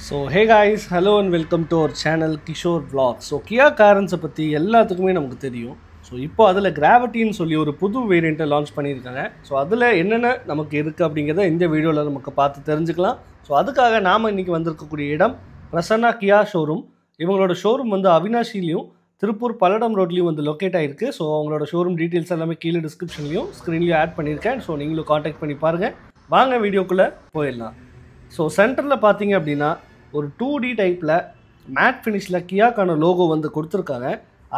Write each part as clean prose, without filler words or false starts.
So hey guys, hello and welcome to our channel Kishore Vlogs. So Kia Carens பத்தி எல்லாத்துக்குமே நமக்கு தெரியும். So இப்போ அதில் கிராவிட்டின்னு சொல்லி ஒரு புது வேரியண்ட்டை லான்ச் பண்ணியிருக்காங்க. ஸோ அதில் என்னென்ன நமக்கு இருக்குது அப்படிங்கிறத இந்த வீடியோவில் நமக்கு பார்த்து தெரிஞ்சுக்கலாம். ஸோ அதுக்காக நாம் இன்றைக்கி வந்திருக்கக்கூடிய இடம் பிரசன்னா கியா ஷோரூம். இவங்களோட ஷோரூம் வந்து அவினாஷிலையும் திருப்பூர் பல்லடம் ரோட்லேயும் வந்து லொக்கேட் ஆகிருக்கு. ஸோ அவங்களோட ஷோரூம் டீட்டெயில்ஸ் எல்லாமே கீழே டிஸ்கிரிப்ஷன்லையும் ஸ்க்ரீன்லையும் ஆட் பண்ணியிருக்கேன். ஸோ நீங்களும் காண்டாக்ட் பண்ணி பாருங்கள். வாங்க வீடியோக்குள்ளே போயிடலாம். ஸோ சென்டரில் பார்த்தீங்க அப்படின்னா ஒரு 2D டைப்பில் மேட் ஃபினிஷில் கியாக்கான லோகோ வந்து கொடுத்துருக்காங்க.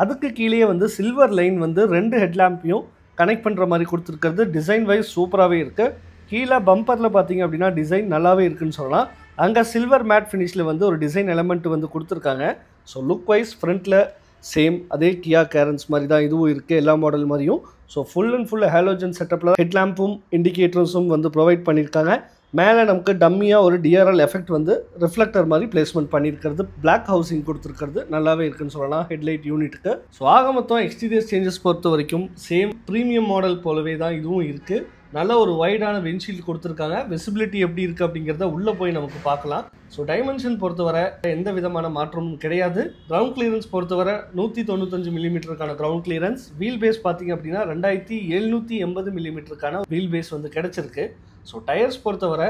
அதுக்கு கீழே வந்து சில்வர் லைன் வந்து 2 ஹெட்லாம்பையும் கனெக்ட் பண்ணுற மாதிரி கொடுத்துருக்கிறது டிசைன் வைஸ் சூப்பராகவே இருக்குது. கீழே பம்பரில் பார்த்தீங்க அப்படின்னா டிசைன் நல்லாவே இருக்குதுன்னு சொல்லலாம். அங்கே சில்வர் மேட் ஃபினிஷில் வந்து ஒரு டிசைன் எலமெண்ட் வந்து கொடுத்துருக்காங்க. ஸோ லுக் வைஸ் ஃப்ரண்ட்டில் சேம் அதே கியா கேரன்ஸ் மாதிரி தான் இதுவும் இருக்குது, எல்லா மாடல் மாதிரியும். So full and full halogen செட்டப்பில் ஹெட்லாம்பும் இண்டிகேட்டர்ஸும் வந்து ப்ரொவைட் பண்ணியிருக்காங்க. மேலே நமக்கு டம்மியாக ஒரு டிஆர்எல் எஃபெக்ட் வந்து ரிஃப்ளெக்டர் மாதிரி பிளேஸ்மெண்ட் பண்ணியிருக்கிறது, பிளாக் ஹவுசிங் கொடுத்துருக்கிறது நல்லாவே இருக்குன்னு சொல்லலாம் ஹெட்லைட் யூனிட்டுக்கு. ஸோ ஆக மொத்தம் எக்ஸ்டீரியர் சேஞ்சஸ் பொறுத்த வரைக்கும் சேம் ப்ரீமியம் மாடல் போலவே தான் இதுவும் இருக்குது. நல்ல ஒரு வைடான விண்ட்ஷீல்டு கொடுத்துருக்காங்க. விசிபிலிட்டி எப்படி இருக்குது அப்படிங்கிறத உள்ளே போய் நமக்கு பார்க்கலாம். ஸோ டைமென்ஷன் பொறுத்தவரை எந்த விதமான மாற்றமும் கிடையாது. கிரவுண்ட் கிளியரன்ஸ் பொறுத்தவரை 195 மில்லிமீட்டருக்கான கிரவுண்ட் கிளியரன்ஸ். வீல் பேஸ் பார்த்தீங்க அப்படின்னா 2780 மில்லிமீட்டருக்கான வீல் பேஸ் வந்து கிடச்சிருக்கு. ஸோ டயர்ஸ் பொறுத்தவரை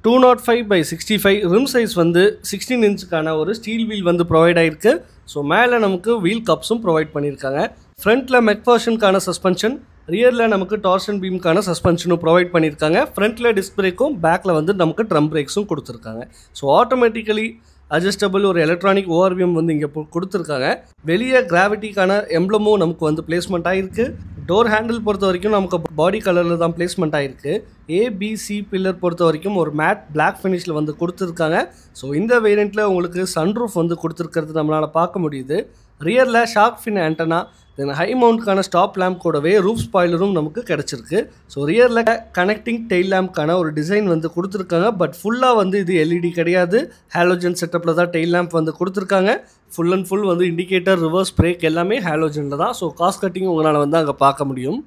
205/65 ரிம் சைஸ் வந்து 16 இன்ச்சுக்கான ஒரு ஸ்டீல் வீல் வந்து ப்ரொவைட் ஆகிருக்கு. ஸோ மேலே நமக்கு வீல் கப்ஸும் ப்ரொவைட் பண்ணியிருக்காங்க. ஃப்ரண்ட்டில் மெக்ஃபர்ஷனுக்கான சஸ்பென்ஷன், ரியரில் நமக்கு டார்ஷன் பீமுக்கான சஸ்பென்ஷனும் ப்ரொவைட் பண்ணியிருக்காங்க. ஃப்ரண்ட்டில் டிஸ்க் பிரேக்கும், பேக்கில் வந்து நமக்கு ட்ரம் பிரேக்ஸும் கொடுத்துருக்காங்க. ஸோ ஆட்டோமேட்டிக்கலி அட்ஜஸ்டபிள் ஒரு எலக்ட்ரானிக் ஓஆர்விஎம் வந்து இங்கே கொடுத்துருக்காங்க. வெளியே கிராவிட்டிக்கான எம்ப்ளமும் நமக்கு வந்து பிளேஸ்மெண்ட் ஆகிருக்கு. டோர் ஹேண்டில் பொறுத்த வரைக்கும் நமக்கு பாடி கலரில் தான் பிளேஸ்மெண்ட் ஆகிருக்கு. ஏபிசி பில்லர் பொறுத்த வரைக்கும் ஒரு மேட் பிளாக் ஃபினிஷில் வந்து கொடுத்துருக்காங்க. ஸோ இந்த வேரியண்ட்டில் உங்களுக்கு சன்ரூஃப் வந்து கொடுத்துருக்கிறது நம்மளால் பார்க்க முடியுது. ரியரில் shark fin antenna, then high மவுண்ட்கான ஸ்டாப் லேம்ப் கூடவே ரூஃப் ஸ்பாய்லரும் நமக்கு கிடச்சிருக்கு. ஸோ ரியரில் கனெக்டிங் டெயில் லேம்ப்கான ஒரு டிசைன் வந்து கொடுத்துருக்காங்க. பட் ஃபுல்லாக வந்து இது எல்இடி கிடையாது, ஹாலோஜன் செட்டப்பில் தான் டெயில் லேம்ப் வந்து கொடுத்துருக்காங்க. ஃபுல் அண்ட் ஃபுல் வந்து இண்டிகேட்டர், ரிவர்ஸ் பிரேக் எல்லாமே ஹாலோஜனில் தான். ஸோ காஸ்ட் கட்டிங் உங்களால் வந்து அங்கே பார்க்க முடியும்.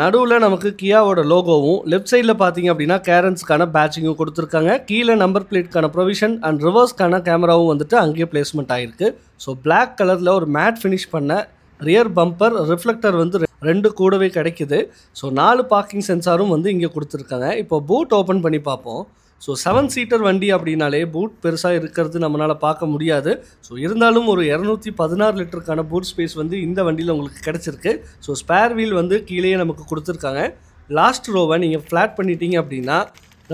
நடுவில் நமக்கு கியாவோட லோகோவும், லெஃப்ட் சைடில் பார்த்தீங்க அப்படின்னா கேரன்ஸ்க்கான பேட்சிங்கும் கொடுத்துருக்காங்க. கீழே நம்பர் பிளேட்கான ப்ரொவிஷன் அண்ட் ரிவர்ஸ்க்கான கேமராவும் வந்துட்டு அங்கேயே பிளேஸ்மெண்ட் ஆகிருக்கு. ஸோ பிளாக் கலரில் ஒரு மேட் ஃபினிஷ் பண்ண ரியர் பம்பர் ரிஃப்ளெக்டர் வந்து 2 கூடவே கிடைக்குது. ஸோ 4 பார்க்கிங் சென்சாரும் வந்து இங்கே கொடுத்துருக்காங்க. இப்போ பூட் ஓப்பன் பண்ணி பார்ப்போம். ஸோ 7 சீட்டர் வண்டி அப்படின்னாலே பூட் பெருசாக இருக்கிறது நம்மளால் பார்க்க முடியாது. ஸோ இருந்தாலும் ஒரு 216 லிட்டருக்கான பூட் ஸ்பேஸ் வந்து இந்த வண்டியில் உங்களுக்கு கிடச்சிருக்கு. ஸோ ஸ்பேர் வீல் வந்து கீழே நமக்கு கொடுத்துருக்காங்க. லாஸ்ட் ரோவை நீங்கள் ஃப்ளாட் பண்ணிட்டீங்க அப்படின்னா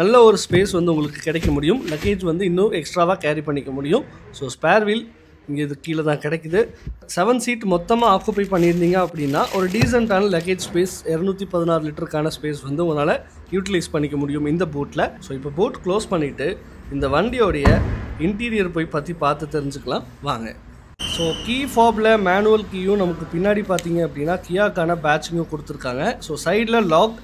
நல்ல ஒரு ஸ்பேஸ் வந்து உங்களுக்கு கிடைக்க முடியும். லக்கேஜ் வந்து இன்னும் எக்ஸ்ட்ராவாக கேரி பண்ணிக்க முடியும். ஸோ ஸ்பேர் வீல் இங்கே இது கீழே தான் கிடைக்குது. 7 சீட் மொத்தமாக ஆக்குப்பை பண்ணியிருந்தீங்க அப்படின்னா ஒரு டீசெண்டான லக்கேஜ் ஸ்பேஸ் 216 லிட்டருக்கான ஸ்பேஸ் வந்து உங்களால் யூட்டிலைஸ் பண்ணிக்க முடியும் இந்த பூட்டில். ஸோ இப்போ பூட் க்ளோஸ் பண்ணிவிட்டு இந்த வண்டியோடைய இன்டீரியர் போய் பற்றி பார்த்து தெரிஞ்சுக்கலாம் வாங்க. ஸோ கீ ஃபாபில் மேனுவல் கீயும் நமக்கு பின்னாடி பார்த்தீங்க அப்படின்னா கியாக்கான பேட்சிங்கும் கொடுத்துருக்காங்க. ஸோ சைடில் லாக்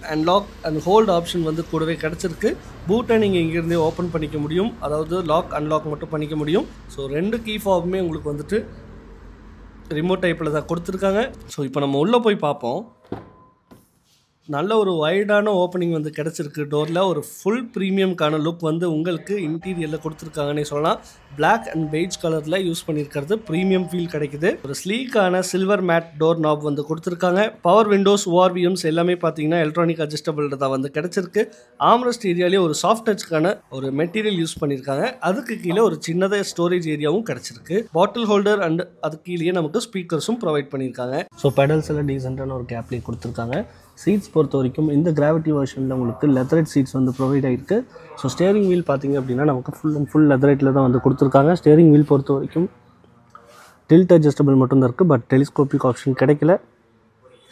அண்ட் ஹோல்ட் ஆப்ஷன் வந்து கூடவே கிடச்சிருக்கு. பூட்டை நீங்கள் இங்கேருந்தே ஓப்பன் பண்ணிக்க முடியும், அதாவது லாக் அன்லாக் மட்டும் பண்ணிக்க முடியும். ஸோ 2 கீ ஃபாபுமே உங்களுக்கு வந்துட்டு ரிமோட் டைப்பில் தான் கொடுத்துருக்காங்க. ஸோ இப்போ நம்ம உள்ளே போய் பார்ப்போம். நல்ல ஒரு வைடான ஓப்பனிங் வந்து கிடச்சிருக்கு. டோரில் ஒரு ஃபுல் ப்ரீமியம்கான லுக் வந்து உங்களுக்கு இன்டீரியரில் கொடுத்துருக்காங்கன்னே சொல்லலாம். பிளாக் அண்ட் பெய்ஜ் கலரில் யூஸ் பண்ணியிருக்கிறது ப்ரீமியம் ஃபீல் கிடைக்குது. ஒரு ஸ்லீக்கான சில்வர் மேட் டோர் நாப் வந்து கொடுத்துருக்காங்க. பவர் விண்டோஸ், ஓஆர்விஎம்ஸ் எல்லாமே பார்த்தீங்கன்னா எலக்ட்ரானிக் அட்ஜஸ்டபிள் தான் வந்து கிடச்சிருக்கு. ஆம்ரெஸ்ட் ஏரியாலேயே ஒரு சாஃப்ட் டச்சுக்கான ஒரு மெட்டீரியல் யூஸ் பண்ணியிருக்காங்க. அதுக்கு கீழே ஒரு சின்னதாக ஸ்டோரேஜ் ஏரியாவும் கிடச்சிருக்கு. பாட்டில் ஹோல்டர் அண்ட் அதுக்கு கீழே நமக்கு ஸ்பீக்கர்ஸும் ப்ரொவைட் பண்ணியிருக்காங்க. ஸோ பெடல்ஸ் எல்லாம் டீசெண்டான ஒரு கேப்லேயே கொடுத்துருக்காங்க. சீட்ஸ் பொறுத்த வரைக்கும் இந்த கிராவிட்டி வெர்ஷனில் உங்களுக்கு லெதரைட் சீட்ஸ் வந்து ப்ரொவைட் ஆகிருக்கு. ஸோ ஸ்டேரிங் வீல் பார்த்தீங்க அப்படின்னா நமக்கு ஃபுல் அண்ட் ஃபுல் லெதரைட்டில் தான் வந்து கொடுத்துருக்காங்க. ஸ்டேரிங் வீல் பொறுத்த வரைக்கும் டில்ட் அட்ஜஸ்டபிள் மட்டும்தான் இருக்குது, பட் டெலிஸ்கோபிக் ஆப்ஷன் கிடைக்கல.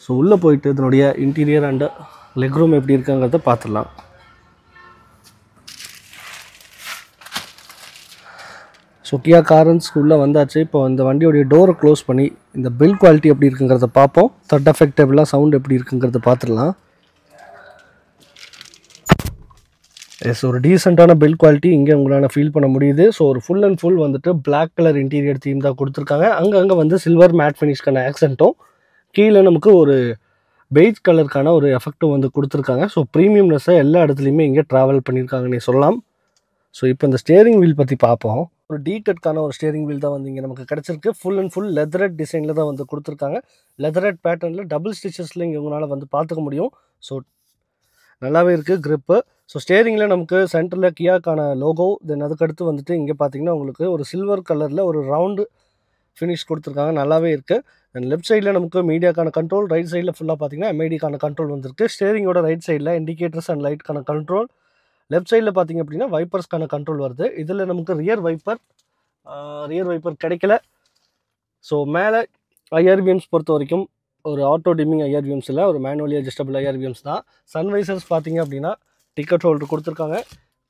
ஸோ உள்ளே போயிட்டு இதனுடைய இன்டீரியர் அண்ட் லெக் ரூம் எப்படி இருக்காங்கிறத பார்த்துடலாம். ஸோ கியா காரன்ஸ்க்கு உள்ளே வந்தாச்சு. இப்போ இந்த வண்டியோடைய டோரை க்ளோஸ் பண்ணி இந்த பில்ட் குவாலிட்டி எப்படி இருக்குங்கிறத பார்ப்போம். த்ரெட் எஃபெக்டபிளாக சவுண்ட் எப்படி இருக்குங்கிறத பார்த்துடலாம். எஸ், ஒரு டீசெண்டான பில்ட் குவாலிட்டி இங்கே உங்களால் ஃபீல் பண்ண முடியுது. ஸோ ஒரு ஃபுல் அண்ட் ஃபுல் வந்துட்டு பிளாக் கலர் இன்டீரியர் தீம் தான் கொடுத்துருக்காங்க. அங்கங்கே வந்து சில்வர் மேட் ஃபினிஷ்க்கான ஆக்சென்ட்டும் கீழே நமக்கு ஒரு பெய்ஜ் கலருக்கான ஒரு எஃபெக்ட்டும் வந்து கொடுத்துருக்காங்க. ஸோ ப்ரீமியம்னஸை எல்லா இடத்துலையுமே இங்கே ட்ராவல் பண்ணியிருக்காங்கன்னே சொல்லலாம். ஸோ இப்போ இந்த ஸ்டேரிங் வீல் பற்றி பார்ப்போம். ஒரு டீ கட்கான ஒரு ஸ்டியரிங் வீல் தான் வந்து இங்கே நமக்கு கிடச்சிருக்கு. ஃபுல் அண்ட் ஃபுல் லெதரட் டிசைனில் தான் வந்து கொடுத்துருக்காங்க. லெதரட் பேட்டர்னில் டபுள் ஸ்டிச்சஸில் இங்கே உங்களால் வந்து பார்த்துக்க முடியும். ஸோ நல்லாவே இருக்குது க்ரிப்பு. ஸோ ஸ்டியரிங்கில் நமக்கு சென்டரில் கியாக்கான லோகோ, தென் அதுக்கடுத்து வந்துட்டு இங்கே பார்த்தீங்கன்னா உங்களுக்கு ஒரு சில்வர் கலரில் ஒரு ரவுண்டு ஃபினிஷ் கொடுத்துருக்காங்க. நல்லாவே இருக்குது. தென் லெஃப்ட் சைடில் நமக்கு மீடியாக்கான கண்ட்ரோல், ரைட் சைடில் ஃபுல்லாக பார்த்தீங்கன்னா எம்ஐடிக்கான கண்ட்ரோல் வந்துருக்கு. ஸ்டியரிங்கோட ரைட் சைடில் இண்டிகேட்டர்ஸ் அண்ட் லைட்க்கான கண்ட்ரோல், லெஃப்ட் சைடில் பார்த்தீங்க அப்படின்னா வைப்பர்ஸ்க்கான கண்ட்ரோல் வருது. இதில் நமக்கு ரியர் வைப்பர் கிடைக்கல. ஸோ மேலே ஐஆர்பிஎம்ஸ் பொறுத்த வரைக்கும் ஒரு ஆட்டோ டிமிங் ஐஆர்பிஎம்ஸ் இல்லை, ஒரு மேனுவலி அட்ஜஸ்டபிள் ஐஆர்பிஎம்ஸ் தான். சன்வைசர்ஸ் பார்த்தீங்க அப்படின்னா டிக்கெட் ஹோல்டர் கொடுத்துருக்காங்க.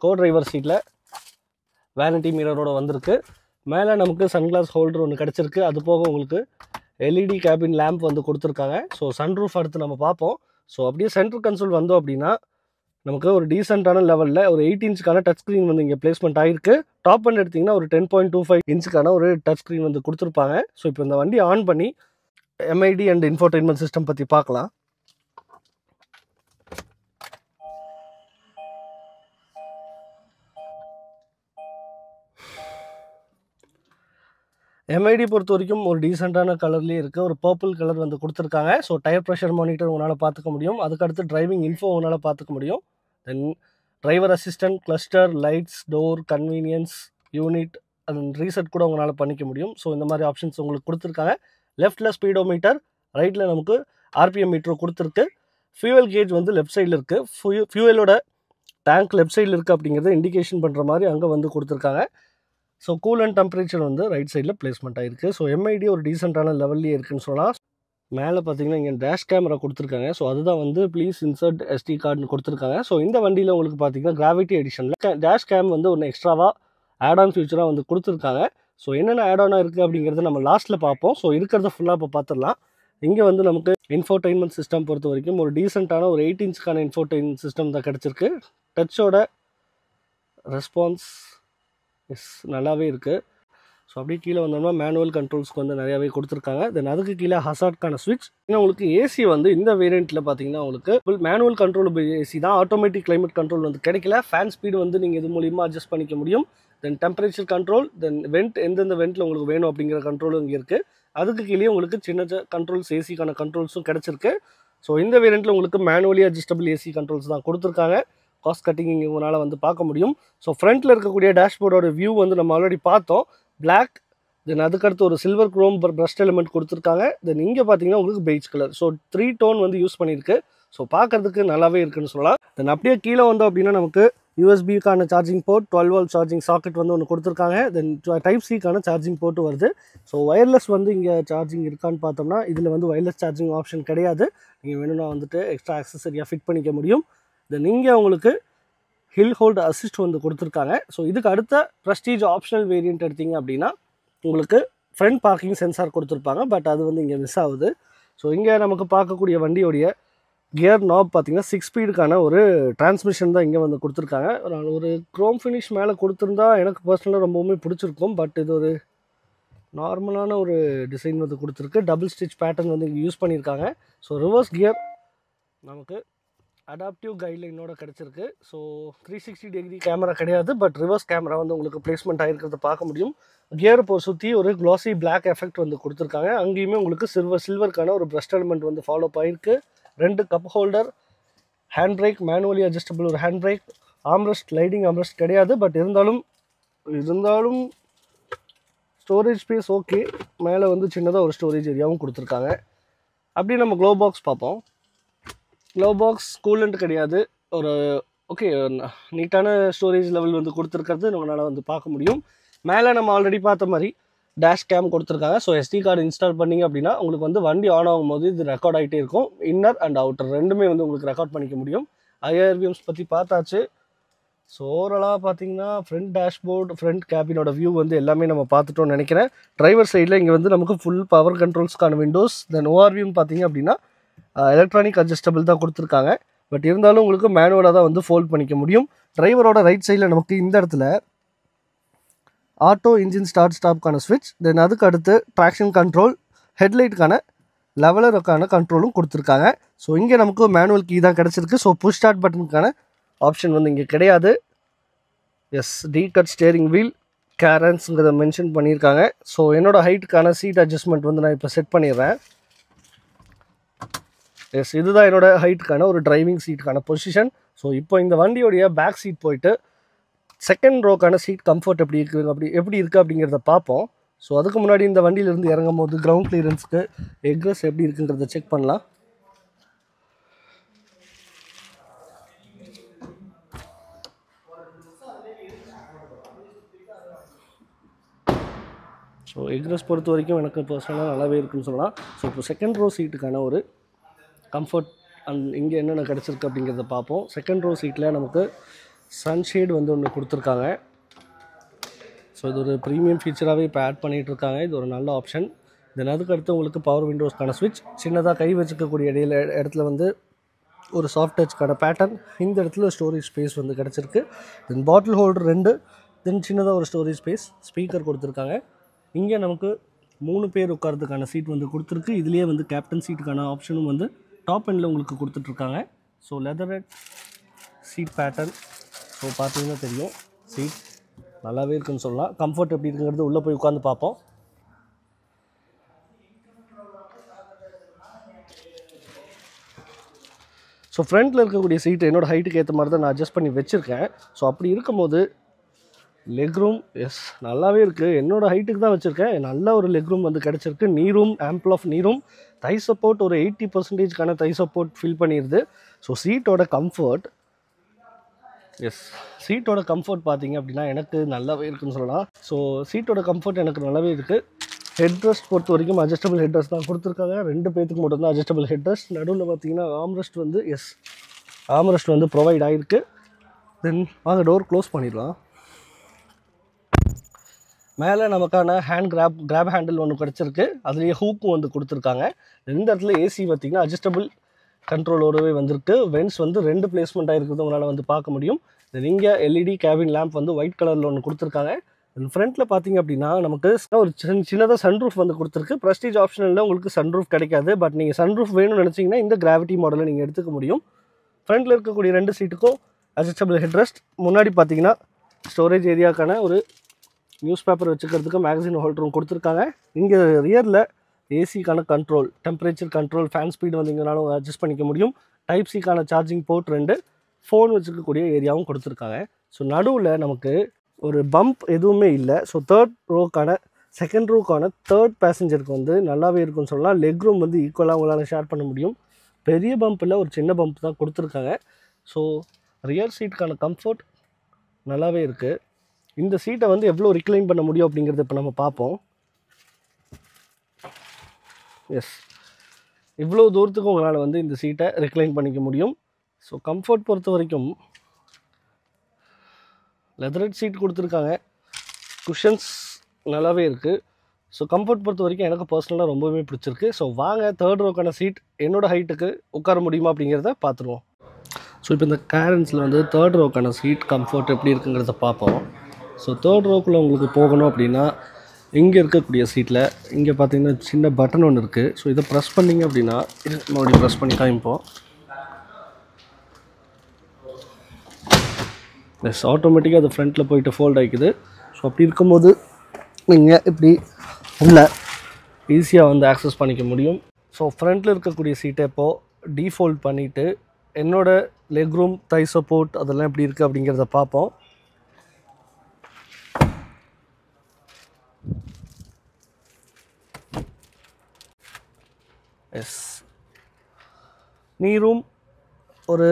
கோ டிரைவர் சீட்டில் வேனிட்டி மிரரோட வந்திருக்கு. மேலே நமக்கு சன்கிளாஸ் ஹோல்டர் ஒன்று கிடச்சிருக்கு. அது போக உங்களுக்கு எல்இடி கேபின் லேம்ப் வந்து கொடுத்துருக்காங்க. ஸோ சன்ரூஃப் அடுத்து நம்ம பார்ப்போம். ஸோ அப்படியே சென்ட்ரல் கன்சோல் வந்தோம் அப்படின்னா நமக்கு ஒரு டீசெண்டான லெவலில் ஒரு 8 இன்ச்சுக்கான டச் ஸ்க்ரீன் வந்து இங்கே பிளேஸ்மெண்ட் ஆகிருக்கு. டாப் அண்ட் எடுத்திங்கன்னா ஒரு 10.25 இன்ச்சுக்கான ஒரு டச் ஸ்க்ரீன் வந்து கொடுத்துருப்பாங்க. ஸோ இப்போ இந்த வண்டி ஆன் பண்ணி எம்ஐடி அண்ட் இன்ஃபோடெயின்மெண்ட் சிஸ்டம் பற்றி பார்க்கலாம். எம்ஐடி பொறுத்த வரைக்கும் ஒரு டீசெண்டான கலர்லேயே இருக்குது. ஒரு பர்பிள் கலர் வந்து கொடுத்துருக்காங்க. ஸோ டயர் ப்ரெஷர் மானிட்டர் உங்களால் பார்த்துக்க முடியும். அதுக்கடுத்து டிரைவிங் இன்ஃபோ உங்களால் பார்த்துக்க முடியும். Then driver assistant, cluster, lights, door, convenience, unit and reset கூட உங்களால் பண்ணிக்க முடியும். ஸோ இந்த மாதிரி ஆப்ஷன்ஸ் உங்களுக்கு கொடுத்துருக்காங்க. லெஃப்ட்டில் ஸ்பீடோமீட்டர், ரைட்டில் நமக்கு ஆர்பிஎம் மீட்டர் கொடுத்துருக்கு. ஃபியூவல் கேஜ் வந்து லெஃப்ட் சைடில் இருக்குது. ஃபியூவலோட டேங்க் லெஃப்ட் சைடில் இருக்குது அப்படிங்கிறத இண்டிகேஷன் பண்ணுற மாதிரி அங்கே வந்து கொடுத்துருக்காங்க. ஸோ கூல் அண்ட் டெம்பரேச்சர் வந்து ரைட் சைடில் பிளேஸ்மெண்ட் ஆகிருக்கு. ஸோ எம்ஐடி ஒரு டீசெண்டான லெவல்லே இருக்குன்னு சொல்லலாம். மேலே பார்த்தீங்கன்னா இங்கே டேஷ் கேமரா கொடுத்துருக்காங்க. ஸோ அதுதான் வந்து ப்ளீஸ் இன்சர்ட் எஸ்டி கார்டுன்னு கொடுத்துருக்காங்க. ஸோ இந்த வண்டியில் உங்களுக்கு பார்த்தீங்கன்னா கிராவிட்டி எடிஷனில் டேஷ் கேம் வந்து ஒன்று எக்ஸ்ட்ராவாக ஆட் ஆன் ஃபியூச்சராக வந்து கொடுத்துருக்காங்க. ஸோ என்னென்ன ஆட் ஆனாக இருக்குது அப்படிங்கிறத நம்ம லாஸ்ட்டில் பார்ப்போம். ஸோ இருக்கிறத ஃபுல்லாக இப்போ பார்த்துடலாம். இங்கே வந்து நமக்கு இன்ஃபோடெயின்மெண்ட் சிஸ்டம் பொறுத்த வரைக்கும் ஒரு டீசெண்டான ஒரு 8 இன்ச்சுக்கான இன்ஃபோடெயின்மெண்ட் சிஸ்டம் தான் கிடச்சிருக்கு. டச்சோட ரெஸ்பான்ஸ் நல்லாவே இருக்குது. ஸோ அப்படியே கீழே வந்தோம்னா மேனுவல் கண்ட்ரோல்ஸ்க்கு வந்து நிறையாவே கொடுத்துருக்காங்க. தென் அதுக்கு கீழே ஹசார்ட்கான ஸ்விட்ச். இன்னும் உங்களுக்கு ஏசி வந்து இந்த வேரியண்ட்டில் பார்த்தீங்கன்னா உங்களுக்கு மேனுவல் கண்ட்ரோல் ஏசி தான். ஆட்டோமேட்டிக் கிளைமேட் கண்ட்ரோல் வந்து கிடைக்கல. ஃபேன் ஸ்பீடு வந்து நீங்கள் இது மூலியமாக அட்ஜஸ்ட் பண்ணிக்க முடியும். தென் டெம்பரேச்சர் கண்ட்ரோல், தென் வெண்ட் எந்தெந்த வெண்ட்டில் உங்களுக்கு வேணும் அப்படிங்கிற கண்ட்ரோலும் இங்கே இருக்குது. அதுக்கு கீழே உங்களுக்கு சின்ன கண்ட்ரோல்ஸ் ஏசிக்கான கண்ட்ரோல்ஸும் கிடச்சிருக்கு. ஸோ இந்த வேரியண்ட்டில் உங்களுக்கு மேனுவலி அட்ஜஸ்டபிள் ஏசி கண்ட்ரோல்ஸ் தான் கொடுத்துருக்காங்க. காஸ்ட் கட்டிங் இங்கே உங்களால் வந்து பார்க்க முடியும். ஸோ ஃப்ரண்ட்டில் இருக்கக்கூடிய டேஷ்போர்டோட வியூ வந்து நம்ம ஆல்ரெடி பார்த்தோம். பிளாக், தென் அதுக்கடுத்து ஒரு சில்வர் குரோம் பிரஸ்ட் எலிமெண்ட் கொடுத்துருக்காங்க. தென் இங்கே பார்த்தீங்கன்னா உங்களுக்கு பெய்ஜ் கலர். ஸோ 3 டோன் வந்து யூஸ் பண்ணியிருக்கு. ஸோ பார்க்கறதுக்கு நல்லாவே இருக்குன்னு சொல்லலாம். தென் அப்படியே கீழே வந்தோம் அப்படின்னா நமக்கு யூஎஸ்பிக்கான charging port, 12 volt charging socket வந்து ஒன்று கொடுத்துருக்காங்க. தென் டைப் சிக்கான சார்ஜிங் போர்ட்டு வருது. ஸோ ஒயர்லெஸ் வந்து இங்கே சார்ஜிங் இருக்கான்னு பார்த்தோம்னா இதில் வந்து ஒயர்லெஸ் சார்ஜிங் ஆப்ஷன் கிடையாது. நீங்கள் வேணும்னா வந்துட்டு எக்ஸ்ட்ரா ஆக்சசரியாக ஃபிட் பண்ணிக்க முடியும். தென் இங்கே உங்களுக்கு ஹில் ஹோல்டு அசிஸ்ட் வந்து கொடுத்துருக்காங்க. ஸோ இதுக்கு அடுத்த ப்ரெஸ்டீஜ் ஆப்ஷனல் வேரியண்ட் எடுத்திங்க அப்படின்னா உங்களுக்கு ஃப்ரண்ட் பார்க்கிங் சென்சார் கொடுத்துருப்பாங்க. பட் அது வந்து இங்கே மிஸ் ஆகுது. ஸோ இங்கே நமக்கு பார்க்கக்கூடிய வண்டியோடைய கியர் நாப் பார்த்திங்கன்னா 6 ஸ்பீடுக்கான ஒரு டிரான்ஸ்மிஷன் தான் இங்கே வந்து கொடுத்துருக்காங்க. ஒரு க்ரோம் ஃபினிஷ் மேலே கொடுத்துருந்தா எனக்கு பர்சனலாக ரொம்பவுமே பிடிச்சிருக்கும். பட் இது ஒரு நார்மலான ஒரு டிசைன் வந்து கொடுத்துருக்கு. டபுள் ஸ்டிச் பேட்டர்ன் வந்து இங்கே யூஸ் பண்ணியிருக்காங்க. ஸோ ரிவர்ஸ் கியர் நமக்கு அடாப்டிவ் கைட்லைனோட கிடச்சிருக்கு. ஸோ 360 டிகிரி கேமரா கிடையாது. பட் ரிவர்ஸ் கேமரா வந்து உங்களுக்கு பிளேஸ்மெண்ட் ஆகிருக்கிறத பார்க்க முடியும். கியர் இப்போ சுற்றி ஒரு க்ளாசி பிளாக் எஃபெக்ட் வந்து கொடுத்துருக்காங்க. அங்கேயுமே உங்களுக்கு சில்வருக்கான ஒரு பிரஸ்ட் எலிமெண்ட் வந்து ஃபாலோ ஆகிருக்கு. 2 cup holder, hand brake, manually adjustable ஒரு ஹேண்ட் பிரேக், ஆம்ரெஸ்ட், லைடிங் ஆம்ரெஸ்ட் கிடையாது. பட் இருந்தாலும் ஸ்டோரேஜ் ஸ்பேஸ் ஓகே. மேலே வந்து சின்னதாக ஒரு ஸ்டோரேஜ் ஏரியாவும் கொடுத்துருக்காங்க. அப்படி நம்ம க்ளோ பாக்ஸ் பார்ப்போம். க்ளோ பாக்ஸ் கூலண்ட் கிடையாது. ஒரு ஓகே நீட்டான ஸ்டோரேஜ் லெவல் வந்து கொடுத்துருக்கிறது நம்மளால் வந்து பார்க்க முடியும். மேலே நம்ம ஆல்ரெடி பார்த்த மாதிரி டேஷ் கேம் கொடுத்துருக்காங்க. ஸோ எஸ்டி கார்டு இன்ஸ்டால் பண்ணிங்க அப்படின்னா உங்களுக்கு வந்து வண்டி ஆன் ஆகும்போது இது ரெக்கார்ட் ஆகிட்டே இருக்கும். இன்னர் அண்ட் அவுட்டர் ரெண்டுமே வந்து உங்களுக்கு ரெக்கார்ட் பண்ணிக்க முடியும். ஐஆர்பிஎம்ஸ் பற்றி பார்த்தாச்சு. ஸோ ஓவராலாக பார்த்தீங்கன்னா ஃப்ரண்ட் டேஷ்போர்டு, ஃப்ரண்ட் கேபினோட வியூ வந்து எல்லாமே நம்ம பார்த்துட்டோம்னு நினைக்கிறேன். டிரைவர் சைடில் இங்கே வந்து நமக்கு ஃபுல் பவர் கண்ட்ரோல்ஸ்க்கான விண்டோஸ், தென் ஓஆர்வியும் பார்த்தீங்க அப்படின்னா எலக்ட்ரானிக் அட்ஜஸ்டபிள் தான் கொடுத்துருக்காங்க. பட் இருந்தாலும் உங்களுக்கு மேனுவலாக தான் வந்து ஃபோல்ட் பண்ணிக்க முடியும். டிரைவரோட ரைட் சைடில் நமக்கு இந்த இடத்துல ஆட்டோ இன்ஜின் ஸ்டார்ட் ஸ்டாப்க்கான ஸ்விட்ச், தென் அதுக்கு அடுத்து ட்ராக்ஷன் கண்ட்ரோல், ஹெட்லைட்டுக்கான லெவலருக்கான கண்ட்ரோலும் கொடுத்துருக்காங்க. ஸோ இங்கே நமக்கு மேனுவல் கீ தான் கிடச்சிருக்கு. ஸோ புஷ் ஸ்டார்ட் பட்டனுக்கான ஆப்ஷன் வந்து இங்கே கிடையாது. Yes, D cut steering wheel, கேரன்ஸுங்கிறத மென்ஷன் பண்ணியிருக்காங்க. ஸோ என்னோடய ஹைட்டுக்கான சீட் அட்ஜஸ்ட்மெண்ட் வந்து நான் இப்போ செட் பண்ணிடுறேன். எஸ், இதுதான் என்னோடய ஹைட்டுக்கான ஒரு டிரைவிங் சீட்டுக்கான பொசிஷன். ஸோ இப்போ இந்த வண்டியோடைய பேக் சீட் போயிட்டு செகண்ட் ரோக்கான சீட் கம்ஃபர்ட் எப்படி இருக்குது அப்படிங்கிறத பார்ப்போம். ஸோ அதுக்கு முன்னாடி இந்த வண்டியிலேருந்து இறங்கும் போது கிரவுண்ட் கிளியரன்ஸ்க்கு எக்ரஸ் எப்படி இருக்குங்கிறத செக் பண்ணலாம். ஸோ எக்ரஸ் பொறுத்த வரைக்கும் எனக்கு பர்சனலாக நல்லாவே இருக்குன்னு சொல்லலாம். ஸோ இப்போ செகண்ட் ரோ சீட்டுக்கான ஒரு கம்ஃபர்ட் இங்கே என்னென்ன கிடச்சிருக்கு அப்படிங்கிறத பார்ப்போம். செகண்ட் ரோ சீட்டில் நமக்கு சன்ஷேட் வந்து ஒன்று கொடுத்துருக்காங்க. ஸோ இது ஒரு ப்ரீமியம் ஃபீச்சராகவே இப்போ ஆட் பண்ணிகிட்ருக்காங்க. இது ஒரு நல்ல ஆப்ஷன். தென் அதுக்கு அடுத்து உங்களுக்கு பவர் விண்டோஸ்க்கான ஸ்விட்ச், சின்னதாக கை வச்சுக்கக்கூடிய இடத்துல வந்து ஒரு சாஃப்ட் டச்சுக்கான பேட்டர்ன், இந்த இடத்துல ஸ்டோரேஜ் ஸ்பேஸ் வந்து கிடச்சிருக்கு. தென் பாட்டில் ஹோல்டர் 2, தென் சின்னதாக ஒரு ஸ்டோரேஜ் ஸ்பேஸ், ஸ்பீக்கர் கொடுத்துருக்காங்க. இங்கே நமக்கு 3 பேர் உட்காரத்துக்கான சீட் வந்து கொடுத்துருக்கு. இதுலேயே வந்து கேப்டன் சீட்டுக்கான ஆப்ஷனும் வந்து டாப் எண்டில் உங்களுக்கு கொடுத்துட்ருக்காங்க. So leather seat pattern, so பார்த்தீங்கன்னா தெரியும் சீட் நல்லாவே இருக்குன்னு சொல்லலாம். கம்ஃபர்ட் எப்படி இருக்குங்கிறது உள்ளே போய் உட்காந்து பார்ப்போம். ஸோ ஃப்ரண்ட்டில் இருக்கக்கூடிய சீட்டு என்னோடய ஹைட்டுக்கு ஏற்ற மாதிரி தான் நான் அட்ஜஸ்ட் பண்ணி வச்சுருக்கேன். ஸோ அப்படி இருக்கும்போது லெக் ரூம் எஸ் நல்லாவே இருக்குது. என்னோடய ஹைட்டுக்கு தான் வச்சுருக்கேன். நல்ல ஒரு லெக் ரூம் வந்து கிடச்சிருக்கு. நீ ரூம், ஆம்பிள் ஆஃப் நீ ரூம், தை சப்போர்ட் ஒரு 80% தை சப்போர்ட் ஃபில் பண்ணிடுது. ஸோ சீட்டோட கம்ஃபர்ட் எஸ் சீட்டோட கம்ஃபர்ட் பார்த்தீங்க அப்படின்னா எனக்கு நல்லாவே இருக்குன்னு சொல்லலாம். ஸோ சீட்டோட கம்ஃபர்ட் எனக்கு நல்லாவே இருக்குது. ஹெட் ரெஸ்ட் பொறுத்த வரைக்கும் அட்ஜஸ்டபிள் ஹெட் ரெஸ்ட் தான் கொடுத்துருக்காங்க. 2 பேத்துக்கு மட்டும் தான் அட்ஜஸ்டபிள் ஹெட் ரெஸ்ட். நடுவில் பார்த்தீங்கன்னா ஆம்ரெஸ்ட் வந்து ஆம்ரெஸ்ட் வந்து ப்ரொவைட் ஆகிருக்கு. தென் வாங்க டோர் க்ளோஸ் பண்ணிடலாம். மேலே நமக்கான கிராப் ஹேண்டில் ஒன்று கிடச்சிருக்கு. அதுலேயே ஹூக்கும் வந்து கொடுத்துருக்காங்க. இந்த இடத்துல ஏசி பார்த்திங்கன்னா அட்ஜஸ்டபிள் கண்ட்ரோலோடவே வந்திருக்கு. வென்ஸ் வந்து 2 பிளேஸ்மெண்ட் ஆகிருக்குது உங்களால் வந்து பார்க்க முடியும். இங்கே எல்இடி கேபின் லேம்ப் வந்து ஒயிட் கலரில் ஒன்று கொடுத்துருக்காங்க. ஃப்ரண்ட்டில் பார்த்தீங்க அப்படின்னா நமக்கு ஒரு சின்னதாக சன்ரூஃப் வந்து கொடுத்துருக்கு. ப்ரெஸ்டீஜ் ஆப்ஷனில் உங்களுக்கு சன்ரூஃப் கிடைக்காது. பட் நீங்கள் சன்ரூஃப் வேணும்னு நினச்சிங்கன்னா இந்த கிராவிட்டி மாடலை நீங்கள் எடுத்துக்க முடியும். ஃப்ரண்ட்டில் இருக்கக்கூடிய 2 சீட்டுக்கும் அட்ஜஸ்டபிள் ஹெட்ரெஸ்ட். முன்னாடி பார்த்தீங்கன்னா ஸ்டோரேஜ் ஏரியாக்கான ஒரு நியூஸ் பேப்பர் வச்சுக்கிறதுக்கு மேகசின் ஹோல்டரும் கொடுத்துருக்காங்க. இங்கே ரியரில் ஏசிக்கான control, temperature control, fan speed வந்து இங்கேனாலும் அட்ஜஸ்ட் பண்ணிக்க முடியும். டைப் சிக்கான சார்ஜிங் போர்ட் 2, ஃபோன் வச்சுக்கக்கூடிய ஏரியாவும் கொடுத்துருக்காங்க. ஸோ நடுவில் நமக்கு ஒரு பம்ப் எதுவுமே இல்லை. ஸோ செகண்ட் ரோக்கான தேர்ட் பேசஞ்சருக்கு வந்து நல்லாவே இருக்குன்னு சொல்லலாம். லெக் ரூம் வந்து ஈக்குவலாக உங்களால் ஷேர் பண்ண முடியும். பெரிய பம்ப் இல்லை, ஒரு சின்ன பம்ப் தான் கொடுத்துருக்காங்க. ஸோ ரியர் சீட்டுக்கான கம்ஃபர்ட் நல்லாவே இருக்குது. இந்த சீட்டை வந்து எவ்வளோ ரிக்ளைன் பண்ண முடியும் அப்படிங்கிறத இப்போ நம்ம பார்ப்போம். எஸ், இவ்வளோ தூரத்துக்கு உங்களால் வந்து இந்த சீட்டை ரிக்ளைன் பண்ணிக்க முடியும். ஸோ கம்ஃபர்ட் பொறுத்த வரைக்கும் லெதரட் சீட் கொடுத்துருக்காங்க. குஷன்ஸ் நல்லாவே இருக்குது. ஸோ கம்ஃபர்ட் பொறுத்த வரைக்கும் எனக்கு பர்சனலாக ரொம்பவே பிடிச்சிருக்கு. ஸோ வாங்க தேர்ட் ரோக்கான சீட் என்னோடய ஹைட்டுக்கு உட்கார முடியுமா அப்படிங்கிறத பார்த்துருவோம். ஸோ இப்போ இந்த கேரன்ஸில் வந்து தேர்ட் ரோக்கான சீட் கம்ஃபர்ட் எப்படி இருக்குங்கிறத பார்ப்போம். ஸோ தேர்ட் ரோக்குள்ளே உங்களுக்கு போகணும் அப்படின்னா இங்கே இருக்கக்கூடிய சீட்டில் இங்கே பார்த்தீங்கன்னா சின்ன பட்டன் ஒன்று இருக்குது. ஸோ இதை ப்ரெஸ் பண்ணிங்க அப்படின்னா மறுபடியும் ப்ரெஸ் பண்ணி காமிப்போம். எஸ், ஆட்டோமேட்டிக்காக அது ஃப்ரண்ட்டில் போயிட்டு ஃபோல்ட் ஆகிக்குது. ஸோ அப்படி இருக்கும்போது நீங்கள் இப்படி உள்ள ஈஸியாக வந்து ஆக்சஸ் பண்ணிக்க முடியும். ஸோ ஃப்ரண்ட்டில் இருக்கக்கூடிய சீட்டை இப்போது டீஃபோல்ட் பண்ணிவிட்டு என்னோடய லெக் ரூம், தை சப்போர்ட் அதெல்லாம் எப்படி இருக்குது அப்படிங்கிறத பார்ப்போம். எஸ், நீரும் ஒரு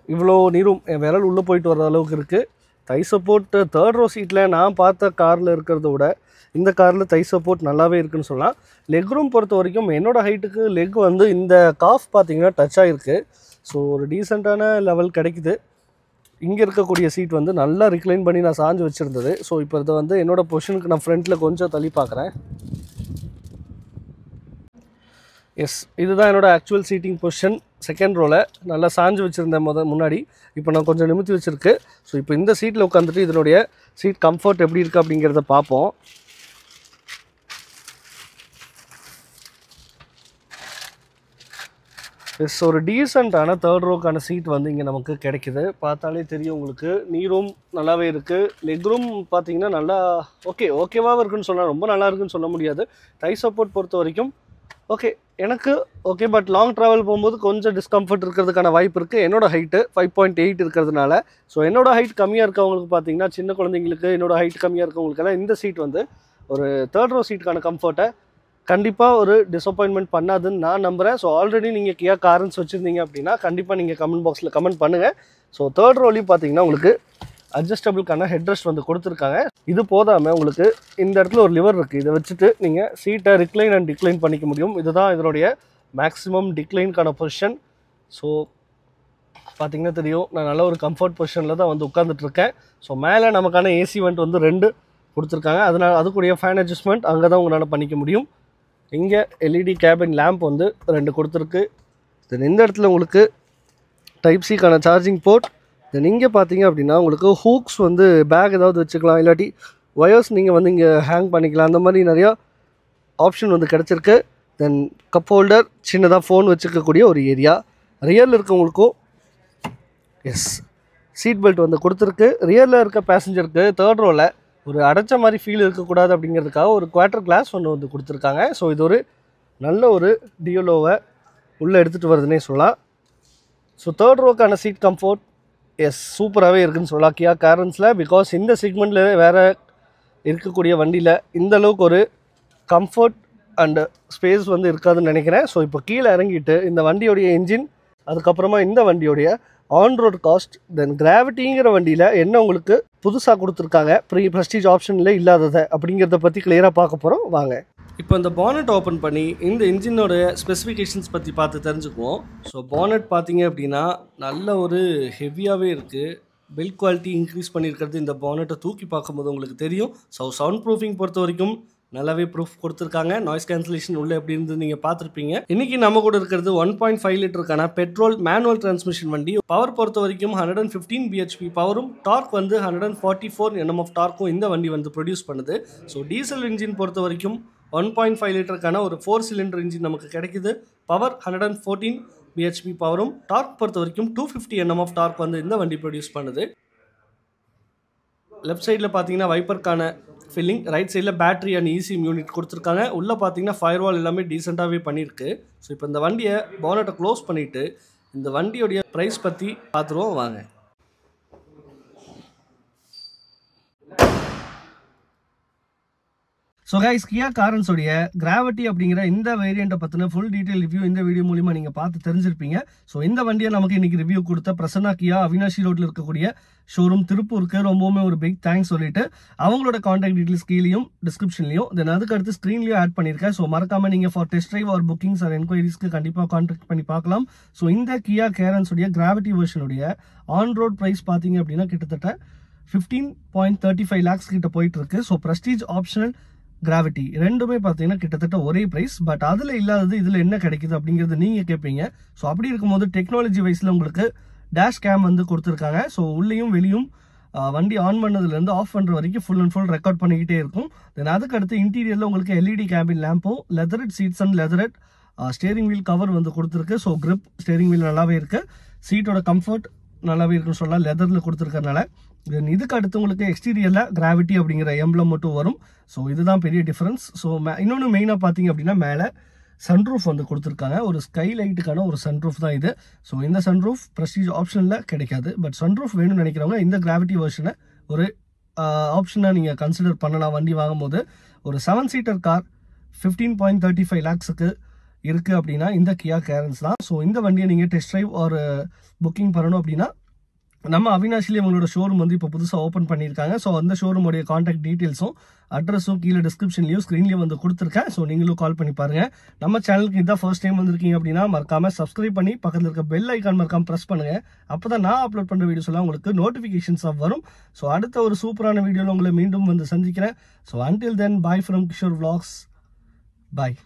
இவ்வளோ நீரும் என் விரல் உள்ளே போயிட்டு வர்ற அளவுக்கு இருக்குது. தை சப்போர்ட் தேர்ட் ரோ சீட்டில் நான் பார்த்த காரில் இருக்கிறத விட இந்த காரில் தை சப்போர்ட் நல்லாவே இருக்குதுன்னு சொல்லலாம். லெக் ரூம் பொறுத்த வரைக்கும் என்னோடய ஹைட்டுக்கு லெக் வந்து இந்த காஃப் பார்த்திங்கன்னா டச் ஆகிருக்கு. ஸோ ஒரு டீசெண்டான லெவல் கிடைக்குது. இங்கே இருக்கக்கூடிய சீட் வந்து நல்லா ரிக்ளைன் பண்ணி நான் சாஞ்சு வச்சுருந்தது. ஸோ இப்போ இதை வந்து என்னோடய பொசிஷனுக்கு நான் ஃப்ரண்ட்டில் கொஞ்சம் தள்ளி பார்க்குறேன். எஸ், இதுதான் என்னோடய ஆக்சுவல் சீட்டிங் பொசிஷன். செகண்ட் ரோவில் நல்லா சாஞ்சு வச்சுருந்தேன் முன்னாடி. இப்போ நான் கொஞ்சம் நிமித்தி வச்சுருக்கு. ஸோ இப்போ இந்த சீட்டில் உட்காந்துட்டு இதனுடைய சீட் கம்ஃபர்ட் எப்படி இருக்குது அப்படிங்கிறத பார்ப்போம். எஸ், ஒரு டீசெண்டான தேர்ட் ரோக்கான சீட் வந்து இங்கே நமக்கு கிடைக்குது. பார்த்தாலே தெரியும் உங்களுக்கு. நீ ரூம் நல்லாவே இருக்குது. லெக் ரூம் பார்த்தீங்கன்னா நல்லா ஓகேவாக இருக்குன்னு சொன்னால் ரொம்ப நல்லா இருக்குன்னு சொல்ல முடியாது. தை சப்போர்ட் பொறுத்த வரைக்கும் ஓகே எனக்கு ஓகே. பட் லாங் ட்ராவல் போகும்போது கொஞ்சம் டிஸ்கம்ஃபர்ட் இருக்கிறதுக்கான வாய்ப்பு இருக்குது. என்னோடய ஹைட்டு 5.8 இருக்கிறதுனால. ஸோ என்னோடய ஹைட் கம்மியாக இருக்கவங்களுக்கு பார்த்தீங்கன்னா, சின்ன குழந்தைங்களுக்கு என்னோடய ஹைட் கம்மியாக இருக்கவங்களுக்கெல்லாம் இந்த சீட் வந்து ஒரு தேர்ட் ரோ சீட்டுக்கான கம்ஃபர்ட்டை கண்டிப்பாக ஒரு டிசப்பாயின்மெண்ட் பண்ணாதுன்னு நான் நம்புகிறேன். ஸோ ஆல்ரெடி நீங்கள் கியா காரன்ஸ் வச்சுருந்தீங்க அப்படின்னா கண்டிப்பாக நீங்கள் கமெண்ட் பாக்ஸில் கமெண்ட் பண்ணுங்கள். ஸோ தேர்ட் ரோலையும் பார்த்தீங்கன்னா உங்களுக்கு அட்ஜஸ்டபிளுக்கான ஹெட்ரெஸ்ட் வந்து கொடுத்துருக்காங்க. இது போதாமல் உங்களுக்கு இந்த இடத்துல ஒரு லிவர் இருக்குது. இதை வச்சுட்டு நீங்கள் சீட்டை ரிக்ளைன் அண்ட் டிக்ளைன் பண்ணிக்க முடியும். இதுதான் இதனுடைய மேக்ஸிமம் டிக்ளைனுக்கான பொசிஷன். ஸோ பார்த்தீங்கன்னா தெரியும், நான் நல்ல ஒரு கம்ஃபர்ட் பொசிஷனில் தான் வந்து உட்காந்துட்ருக்கேன். ஸோ மேலே நமக்கான ஏசி வெண்ட் வந்து 2 கொடுத்துருக்காங்க. அதனால் அதுக்குரிய ஃபேன் அட்ஜஸ்ட்மெண்ட் அங்கே தான் உங்களால் பண்ணிக்க முடியும். இங்கே எல்இடி கேபின் லேம்ப் வந்து 2 கொடுத்துருக்கு. தென் இந்த இடத்துல உங்களுக்கு டைப் சிக்கான சார்ஜிங் போர்ட். தென் இங்கே பார்த்தீங்க அப்படின்னா உங்களுக்கு ஹூக்ஸ் வந்து பேக் ஏதாவது வச்சுக்கலாம், இல்லாட்டி ஒயர்ஸ் நீங்கள் வந்து இங்கே ஹேங் பண்ணிக்கலாம். அந்த மாதிரி நிறையா ஆப்ஷன் வந்து கிடச்சிருக்கு. தென் கப் ஹோல்டர், சின்னதாக ஃபோன் வச்சுக்கக்கூடிய ஒரு ஏரியா. ரியரில் இருக்கவங்களுக்கும் சீட் பெல்ட் வந்து கொடுத்துருக்கு. ரியரில் இருக்க பேசஞ்சருக்கு தேர்ட் ரோவில் ஒரு அடைச்ச மாதிரி ஃபீல் இருக்கக்கூடாது அப்படிங்கிறதுக்காக ஒரு குவார்ட்டர் கிளாஸ் ஒன்று வந்து கொடுத்துருக்காங்க. ஸோ இது ஒரு நல்ல ஒரு டியோலோவை உள்ளே எடுத்துகிட்டு வருதுன்னே சொல்லலாம். ஸோ தேர்ட் ரோக்கான சீட் கம்ஃபோர்ட் சூப்பராகவே இருக்குதுன்னு சொல்லலாம் கியா காரன்ஸில். பிகாஸ் இந்த செக்மெண்ட்டில் வேறு இருக்கக்கூடிய வண்டியில் இந்த அளவுக்கு ஒரு கம்ஃபர்ட் அண்டு ஸ்பேஸ் வந்து இருக்காதுன்னு நினைக்கிறேன். ஸோ இப்போ கீழே இறங்கிட்டு இந்த வண்டியோடைய என்ஜின், அதுக்கப்புறமா இந்த வண்டியோடைய ஆன் ரோட் காஸ்ட், தென் கிராவிட்டிங்கிற வண்டியில் என்ன உங்களுக்கு புதுசாக கொடுத்துருக்காங்க ப்ரெஸ்டீஜ் ஆப்ஷனில் இல்லாததை அப்படிங்கிறத பற்றி கிளியராக பார்க்க போகிறோம். வாங்க இப்போ இந்த பானட் ஓப்பன் பண்ணி இந்த இன்ஜினோட ஸ்பெசிஃபிகேஷன்ஸ் பற்றி பார்த்து தெரிஞ்சுக்குவோம். ஸோ பானட் பார்த்தீங்க அப்படின்னா நல்ல ஒரு ஹெவியாகவே இருக்குது. பில்ட் குவாலிட்டி இன்க்ரீஸ் பண்ணியிருக்கிறது இந்த பானட்டை தூக்கி பார்க்கும்போது உங்களுக்கு தெரியும். ஸோ சவுண்ட் ப்ரூஃபிங் பொறுத்த வரைக்கும் நல்லாவே ப்ரூஃப் கொடுத்துருக்காங்க. நாய்ஸ் கேன்சலேஷன் உள்ளே எப்படி இருந்து நீங்கள் பார்த்துருப்பீங்க. இன்றைக்கி நம்ம கூட இருக்கிறது 1.5 லிட்டருக்கான பெட்ரோல் மேனுவல் டிரான்ஸ்மிஷன் வண்டி. பவர் பொறுத்த வரைக்கும் 115 பிஹெச்பி பவரும், டார்க் வந்து 144 Nm ஆஃப் டார்க்கும் இந்த வண்டி வந்து ப்ரொடியூஸ் பண்ணுது. ஸோ டீசல் இன்ஜின் பொறுத்த வரைக்கும் 1.5 லிட்டருக்கான ஒரு 4 சிலிண்டர் இன்ஜின் நமக்கு கிடைக்குது. பவர் 114 பிஹெச்பி பவரும், டார்க் பொறுத்த வரைக்கும் 250 Nm ஆஃப் டார்க் வந்து இந்த வண்டி ப்ரொடியூஸ் பண்ணுது. லெஃப்ட் சைடில் பார்த்தீங்கன்னா வைப்பருக்கான ஃபில்லிங், ரைட் சைடில் பேட்டரி அண்ட் ECM யூனிட் கொடுத்துருக்காங்க. உள்ளே பார்த்தீங்கன்னா ஃபயர்வால் எல்லாமே டீசெண்டாகவே பண்ணியிருக்கு. ஸோ இப்போ இந்த வண்டியை பானட்டை க்ளோஸ் பண்ணிவிட்டு இந்த வண்டியோடைய ப்ரைஸ் பற்றி பார்த்துருவோம் வாங்க. ஸோ கைஸ், கியா காரன்ஸோடைய கிராவிட்டி அப்படிங்கிற இந்த வேரியண்ட்டை பற்றின ஃபுல் டீட்டெயில் ரிவ்யூ இந்த வீடியோ மூலிமா நீங்கள் பார்த்து தெரிஞ்சிருப்பீங்க. ஸோ இந்த வண்டியை நமக்கு இன்றைக்கி ரிவ்யூ கொடுத்த பிரசன்னா கியா அவினாஷி ரோட்டில் இருக்கக்கூடிய ஷோரூம் திருப்பூருக்கு ரொம்பவுமே ஒரு பிக் தேங்க்ஸ் சொல்லிட்டு அவங்களோட கான்டாக்ட் டீட்டெயில்ஸ் கீழேயும் டிஸ்கிரிப்ஷன்லையும் தென் அதுக்கு அடுத்து ஸ்க்ரீன்லையும் ஆட் பண்ணியிருக்கேன். ஸோ மறக்காமல் நீங்கள் for test drive or bookings or என்கொயரிஸ்க்கு கண்டிப்பாக கான்டாக்ட் பண்ணி பார்க்கலாம். ஸோ இந்த கியா காரன்ஸோடைய கிராவிட்டி வெர்ஷனுடைய ஆன் ரோட் ப்ரைஸ் பார்த்தீங்க அப்படின்னா கிட்டத்தட்ட 15.35 lakhs கிட்ட போயிட்டு இருக்கு. ஸோ ப்ரெஸ்டீஜ் ஆப்ஷனல் கிராவிட்டி ரெண்டுமே பார்த்தீங்கன்னா கிட்டத்தட்ட ஒரே ப்ரைஸ். பட் அதில் இல்லாதது இதில் என்ன கிடைக்குது அப்படிங்கிறது நீங்கள் கேட்பீங்க. ஸோ அப்படி இருக்கும்போது டெக்னாலஜி வைஸில் உங்களுக்கு டேஷ் கேம் வந்து கொடுத்துருக்காங்க. ஸோ உள்ளேயும் வெளியும் வண்டி ஆன் பண்ணதுலேருந்து ஆஃப் பண்ணுற வரைக்கும் ஃபுல் அண்ட் ஃபுல் ரெக்கார்ட் பண்ணிக்கிட்டே இருக்கும். தென் அதுக்கு அடுத்து இன்டீரியரில் உங்களுக்கு எல்இடி கேபின் லேம்பும், leatherette seats and leatherette steering wheel cover வந்து கொடுத்துருக்கு. ஸோ கிரிப் ஸ்டேரிங் வீல் நல்லாவே இருக்குது. சீட்டோட கம்ஃபர்ட் நல்லாவே இருக்குன்னு சொல்லலாம் லெதரில் கொடுத்துருக்கறனால. தென் இதுக்கு அடுத்து உங்களுக்கு எக்ஸ்டீரியரில் கிராவிட்டி அப்படிங்கிற எம்ப்ளம் மட்டும் வரும். ஸோ இதுதான் பெரிய டிஃப்ரென்ஸ். ஸோ இன்னொன்று மெயினாக பார்த்தீங்க அப்படின்னா மேலே சன்ரூஃப் வந்து கொடுத்துருக்காங்க. ஒரு ஸ்கை லைட்டுக்கான ஒரு சன்ரூஃப் தான் இது. ஸோ இந்த சன்ரூஃப் ப்ரெஸ்டீஜ் ஆப்ஷனில் கிடைக்காது. பட் சன்ரூஃப் வேணும்னு நினைக்கிறவங்க இந்த கிராவிட்டி வெர்ஷனை ஒரு ஆப்ஷனாக நீங்கள் கன்சிடர் பண்ணலாம். வண்டி வாங்கும்போது ஒரு 7 சீட்டர் கார் 15.35 lakhsக்கு இருக்குது அப்படின்னா இந்த கியா காரன்ஸ் தான். ஸோ இந்த வண்டியை நீங்கள் டெஸ்ட் ட்ரைவ் ஒரு புக்கிங் பண்ணணும் அப்படின்னா நம்ம அவினாஷிலே உங்களோட ஷோரூம் வந்து இப்போ புதுசாக ஓப்பன் பண்ணியிருக்காங்க. ஸோ அந்த ஷோரூமோடைய கான்டாக்ட் டீட்டெயில்ஸும் அட்ரஸும் கீழே டிஸ்கிரிப்ஷன்லையும் ஸ்க்ரீன்லேயும் வந்து கொடுத்துருக்கேன். ஸோ நீங்களும் கால் பண்ணி பாருங்கள். நம்ம சேனலுக்கு இதான் ஃபர்ஸ்ட் டைம் வந்திருக்கீங்க அப்படின்னா மறக்காமல் சப்ஸ்கிரைப் பண்ணி பக்கத்தில் இருக்க பெல் ஐக்கான் மறக்காமல் ப்ரெஸ் பண்ணுங்கள். அப்போ தான் நான் அப்லோட் பண்ணுற வீடியோஸ் எல்லாம் உங்களுக்கு நோட்டிஃபிகேஷன்ஸாக வரும். ஸோ அடுத்த ஒரு சூப்பரான வீடியோவில் உங்களை மீண்டும் வந்து சந்திக்கிறேன். So until then bye from Kishore vlogs. Bye.